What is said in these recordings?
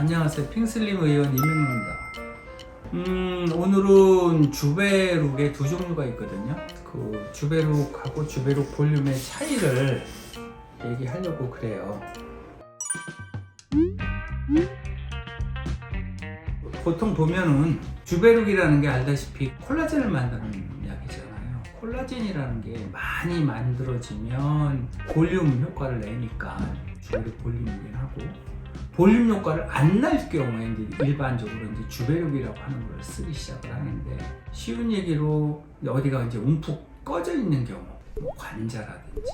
안녕하세요. 핑슬림 의원 이명입니다. 오늘은 주베룩에 두 종류가 있거든요. 그 주베룩하고 주베룩 볼륨의 차이를 얘기하려고 그래요. 보통 보면은 주베룩이라는 게 알다시피 콜라겐을 만드는 약이잖아요. 콜라겐이라는 게 많이 만들어지면 볼륨 효과를 내니까 주베룩 볼륨이긴 하고, 볼륨 효과를 안 날 경우에 이제 일반적으로 이제 주베룩이라고 하는 걸 쓰기 시작을 하는데, 쉬운 얘기로 어디가 이제 움푹 꺼져 있는 경우, 뭐 관자라든지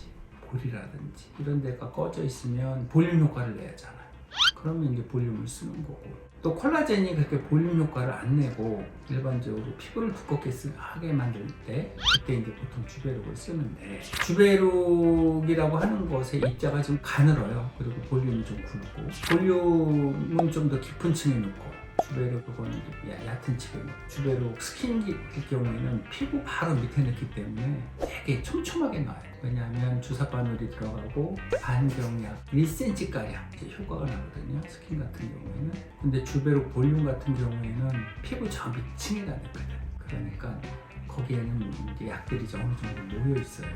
볼이라든지 이런 데가 꺼져 있으면 볼륨 효과를 내야 하잖아요. 그러면 이제 볼륨을 쓰는 거고, 또 콜라겐이 그렇게 볼륨 효과를 안 내고 일반적으로 피부를 두껍게 하게 만들 때 그때 이제 보통 주베룩을 쓰는데, 주베룩이라고 하는 것의 입자가 좀 가늘어요. 그리고 볼륨이 좀 굵고, 볼륨은 좀 더 깊은 층에 놓고, 주베룩 그거는 얕은 층에 놓고, 주베룩 스킨일 경우에는 피부 바로 밑에 넣기 때문에 되게 촘촘하게 나와요. 왜냐하면 주사 바늘이 들어가고 반경약 1cm가량 효과가 나거든요, 스킨 같은 경우에는. 근데 주베룩 볼륨 같은 경우에는 피부 저 밑층에다 넣거든. 그러니까 거기에는 이제 약들이 좀 어느 정도 모여 있어요.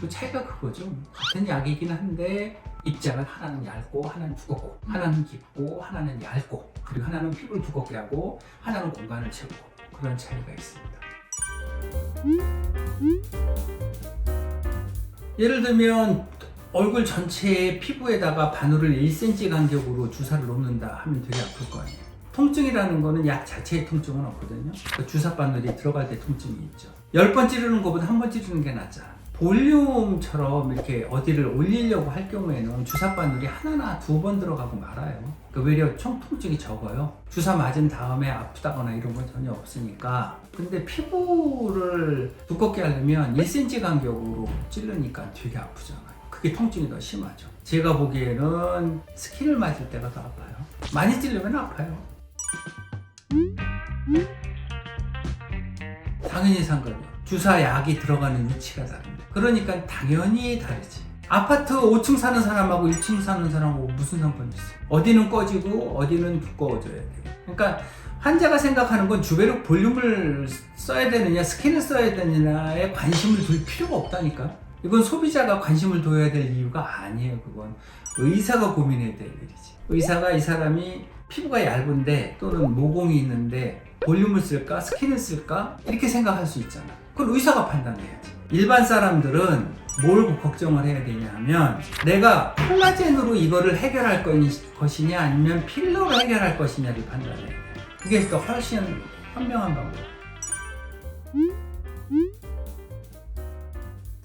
그 차이가 그거죠. 같은 약이긴 한데 입자가 하나는 얇고 하나는 두껍고, 하나는 깊고 하나는 얇고, 그리고 하나는 피부를 두껍게 하고 하나는 공간을 채우고, 그런 차이가 있습니다. 예를 들면 얼굴 전체의 피부에다가 바늘을 1cm 간격으로 주사를 놓는다 하면 되게 아플 거 아니에요. 통증이라는 거는 약 자체의 통증은 없거든요. 그 주사 바늘이 들어갈 때 통증이 있죠. 10번 찌르는 것보다 한 번 찌르는 게 낫잖아. 볼륨처럼 이렇게 어디를 올리려고 할 경우에는 주사 바늘이 하나나 두 번 들어가고 말아요. 오히려 통증이 적어요. 주사 맞은 다음에 아프다거나 이런 건 전혀 없으니까. 근데 피부를 두껍게 하려면 1cm 간격으로 찌르니까 되게 아프잖아요. 그게 통증이 더 심하죠. 제가 보기에는 스킨을 맞을 때가 더 아파요. 많이 찌르면 아파요. 당연히 상관이요. 주사 약이 들어가는 위치가 다릅니다. 그러니까 당연히 다르지. 아파트 5층 사는 사람하고 1층 사는 사람하고 무슨 상관이 있어? 어디는 꺼지고 어디는 두꺼워져야 돼요. 그러니까 환자가 생각하는 건 주베룩 볼륨을 써야 되느냐 스킨을 써야 되느냐에 관심을 둘 필요가 없다니까. 이건 소비자가 관심을 둬야 될 이유가 아니에요. 그건 의사가 고민해야 될 일이지. 의사가 이 사람이 피부가 얇은데 또는 모공이 있는데 볼륨을 쓸까 스킨을 쓸까 이렇게 생각할 수 있잖아. 그건 의사가 판단해야지. 일반 사람들은 뭘 걱정을 해야 되냐면, 내가 콜라겐으로 이거를 해결할 것이냐 아니면 필러로 해결할 것이냐를 판단해야 돼. 그게 더 훨씬 현명한 방법.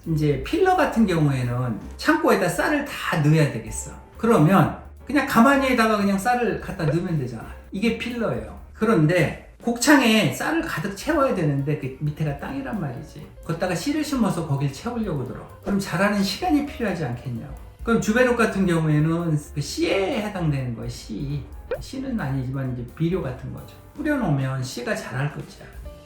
이제 필러 같은 경우에는 창고에다 쌀을 다 넣어야 되겠어. 그러면 그냥 가만히에다가 그냥 쌀을 갖다 넣으면 되잖아. 이게 필러예요. 그런데 곡창에 쌀을 가득 채워야 되는데 그 밑에가 땅이란 말이지. 거기다가 씨를 심어서 거길 채우려고 들어. 그럼 자라는 시간이 필요하지 않겠냐고. 그럼 주베룩 같은 경우에는 그 씨에 해당되는 거야. 씨는 아니지만 이제 비료 같은 거죠. 뿌려놓으면 씨가 자랄 거지.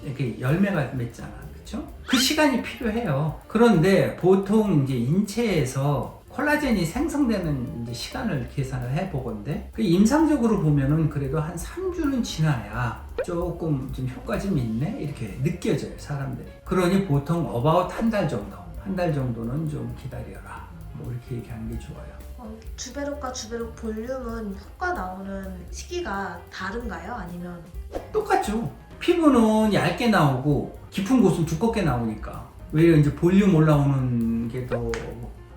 이렇게 열매가 맺잖아. 그렇죠? 그 시간이 필요해요. 그런데 보통 이제 인체에서 콜라겐이 생성되는 이제 시간을 계산을 해보건데, 그 임상적으로 보면은 그래도 한 3주는 지나야 조금 좀 효과 좀 있네 이렇게 느껴져요, 사람들이. 그러니 보통 about 한 달 정도, 한 달 정도는 좀 기다려라, 뭐 이렇게 얘기하는 게 좋아요. 주베룩과 주베룩 볼륨은 효과 나오는 시기가 다른가요? 아니면? 똑같죠. 피부는 얇게 나오고 깊은 곳은 두껍게 나오니까 오히려 이제 볼륨 올라오는 게 더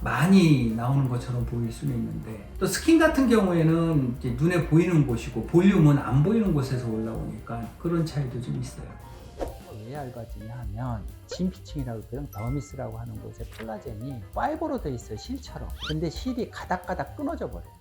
많이 나오는 것처럼 보일 수는 있는데, 또 스킨 같은 경우에는 이제 눈에 보이는 곳이고 볼륨은 안 보이는 곳에서 올라오니까 그런 차이도 좀 있어요. 왜 얇아지냐 하면 진피층이라고 있거든. 더미스라고 하는 곳에 콜라겐이 파이버로 돼 있어요, 실처럼. 근데 실이 가닥가닥 끊어져 버려요.